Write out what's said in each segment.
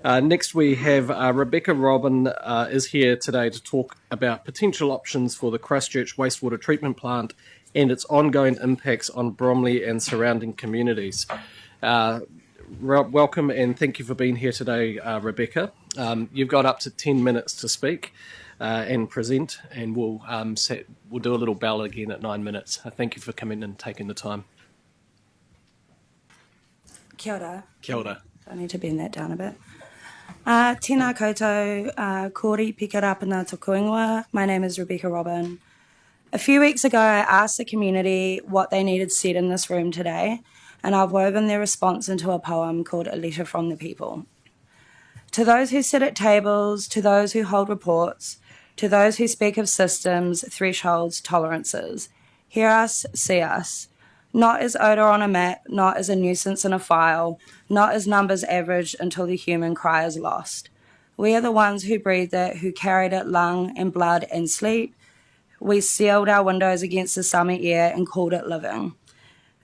Next, we have Rebecca Robin is here today to talk about potential options for the Christchurch wastewater treatment plant and its ongoing impacts on Bromley and surrounding communities. Welcome and thank you for being here today, Rebecca. You've got up to 10 minutes to speak and present, and we'll do a little bell again at 9 minutes. Thank you for coming and taking the time. Kia ora. Kia ora. I need to bend that down a bit. Tēnā koutou, kōri pika rapana tōku ingoa. My name is Rebecca Robin. A few weeks ago, I asked the community what they needed said in this room today, and I've woven their response into a poem called A Letter from the People. To those who sit at tables, to those who hold reports, to those who speak of systems, thresholds, tolerances, hear us, see us. Not as odour on a map, not as a nuisance in a file, not as numbers averaged until the human cry is lost. We are the ones who breathed it, who carried it lung and blood and sleep. We sealed our windows against the summer air and called it living.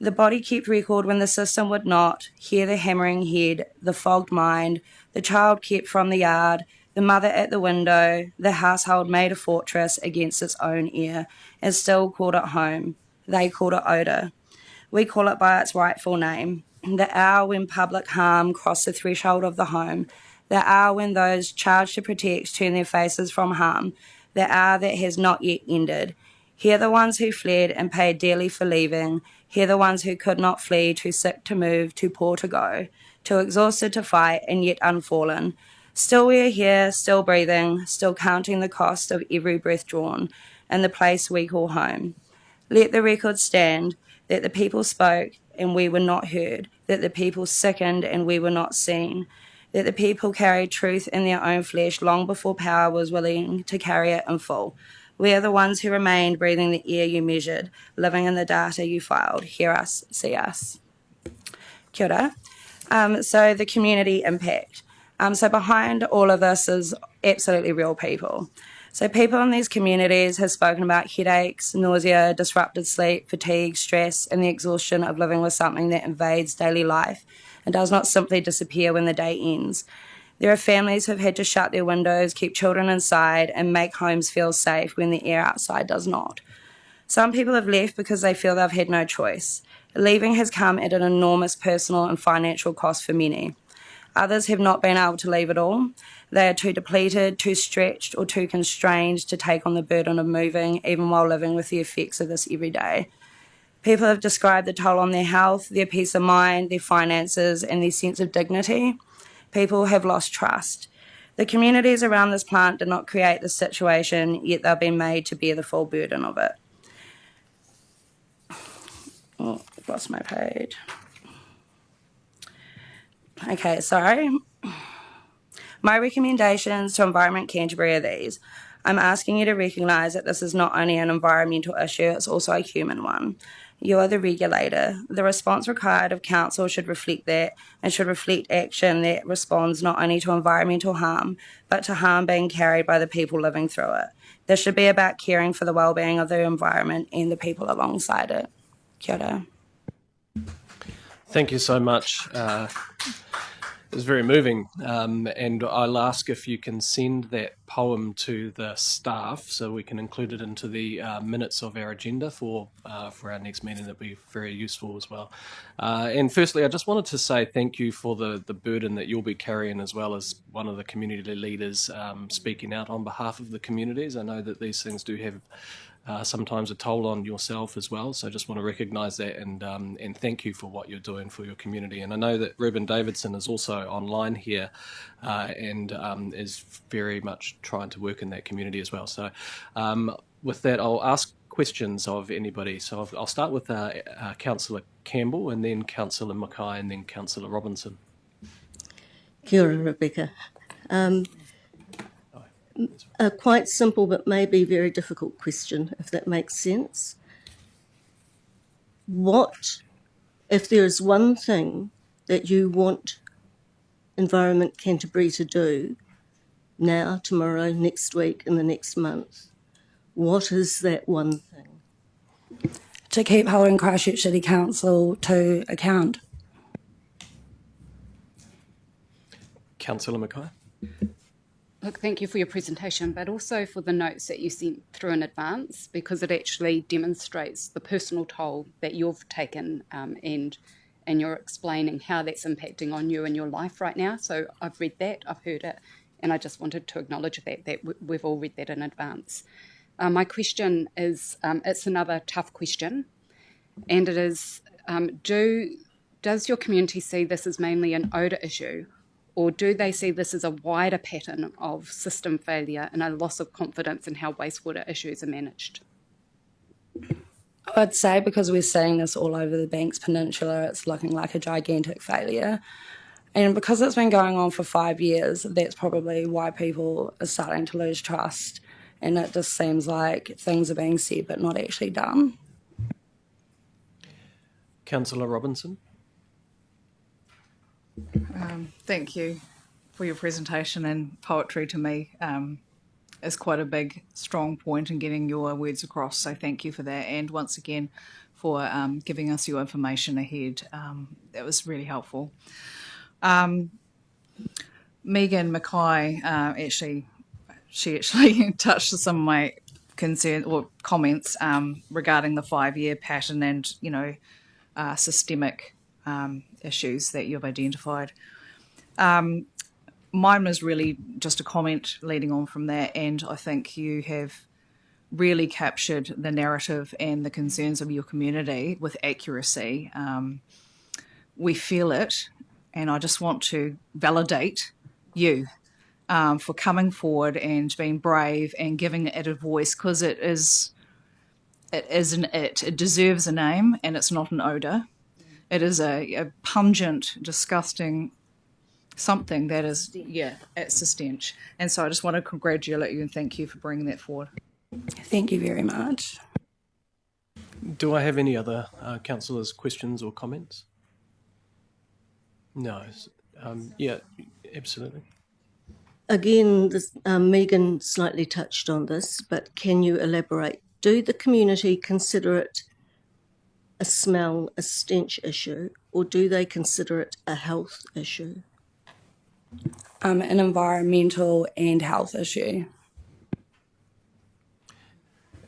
The body kept record when the system would not, hear the hammering head, the fogged mind, the child kept from the yard, the mother at the window, the household made a fortress against its own ear, and still called it home. They called it odour. We call it by its rightful name. The hour when public harm crossed the threshold of the home. The hour when those charged to protect turn their faces from harm. The hour that has not yet ended. Hear the ones who fled and paid dearly for leaving. Hear the ones who could not flee, too sick to move, too poor to go, too exhausted to fight, and yet unfallen. Still we are here, still breathing, still counting the cost of every breath drawn, and the place we call home. Let the record stand that the people spoke and we were not heard, that the people sickened and we were not seen, that the people carried truth in their own flesh long before power was willing to carry it in full. We are the ones who remained breathing the air you measured, living in the data you filed. Hear us, see us. Kia ora. So the community impact. So behind all of this is absolutely real people. So people in these communities have spoken about headaches, nausea, disrupted sleep, fatigue, stress, and the exhaustion of living with something that invades daily life and does not simply disappear when the day ends. There are families who have had to shut their windows, keep children inside, and make homes feel safe when the air outside does not. Some people have left because they feel they've had no choice. Leaving has come at an enormous personal and financial cost for many. Others have not been able to leave at all. They are too depleted, too stretched, or too constrained to take on the burden of moving, even while living with the effects of this every day. People have described the toll on their health, their peace of mind, their finances, and their sense of dignity. People have lost trust. The communities around this plant did not create this situation, yet they've been made to bear the full burden of it. Oh, I've lost my page. Okay, sorry. My recommendations to Environment Canterbury are these. I'm asking you to recognise that this is not only an environmental issue, it's also a human one. You are the regulator. The response required of council should reflect that and should reflect action that responds not only to environmental harm, but to harm being carried by the people living through it. This should be about caring for the well-being of the environment and the people alongside it. Kia ora. Thank you so much. It was very moving, and I'll ask if you can send that poem to the staff so we can include it into the minutes of our agenda for our next meeting. That'd be very useful as well. And firstly, I just wanted to say thank you for the burden that you'll be carrying as well as one of the community leaders speaking out on behalf of the communities. I know that these things do have sometimes a toll on yourself as well. So I just want to recognise that and thank you for what you're doing for your community. And I know that Reuben Davidson is also online here and is very much trying to work in that community as well. So with that, I'll ask questions of anybody. So I'll start with Councillor Campbell and then Councillor Mackay and then Councillor Robinson. Kia ora, Rebecca. A quite simple but maybe very difficult question, if that makes sense. What, if there is one thing that you want Environment Canterbury to do now, tomorrow, next week, in the next month, what is that one thing? To keep holding Christchurch City Council to account. Councillor Mackay. Look, thank you for your presentation, but also for the notes that you sent through in advance, because it actually demonstrates the personal toll that you've taken, and you're explaining how that's impacting on you and your life right now. So I've read that, I've heard it, and I just wanted to acknowledge that we've all read that in advance. My question is, it's another tough question, and it is, does your community see this as mainly an odour issue, or do they see this as a wider pattern of system failure and a loss of confidence in how wastewater issues are managed? I'd say because we're seeing this all over the Banks Peninsula, it's looking like a gigantic failure. And because it's been going on for 5 years, that's probably why people are starting to lose trust. And it just seems like things are being said but not actually done. Councillor Robinson. Thank you for your presentation, and poetry to me is quite a big, strong point in getting your words across. So thank you for that, and once again for giving us your information ahead. That was really helpful. Megan Mackay she actually touched some of my concerns or comments regarding the 5-year pattern and systemic issues that you've identified. Mine was really just a comment leading on from that, and I think you have really captured the narrative and the concerns of your community with accuracy. We feel it, and I just want to validate you for coming forward and being brave and giving it a voice, because it deserves a name, and it's not an odour. It is a pungent, disgusting something that is, it's a stench. And so I just want to congratulate you and thank you for bringing that forward. Thank you very much. Do I have any other councillors' questions or comments? No. Yeah, absolutely. Again, Megan slightly touched on this, but can you elaborate? Do the community consider it a smell, a stench issue, or do they consider it a health issue? An environmental and health issue.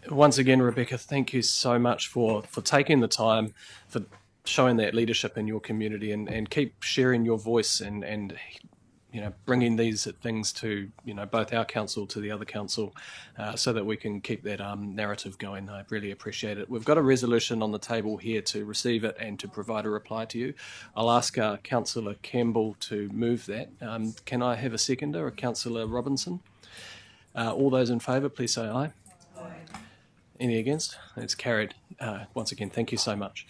Once again, Rebecca, thank you so much for taking the time, for showing that leadership in your community, and keep sharing your voice and bringing these things to both our council to the other council, so that we can keep that narrative going. I really appreciate it. We've got a resolution on the table here to receive it and to provide a reply to you. I'll ask Councillor Campbell to move that. Can I have a seconder, Councillor Robinson? All those in favour, please say aye. Aye. Any against? It's carried. Once again, thank you so much.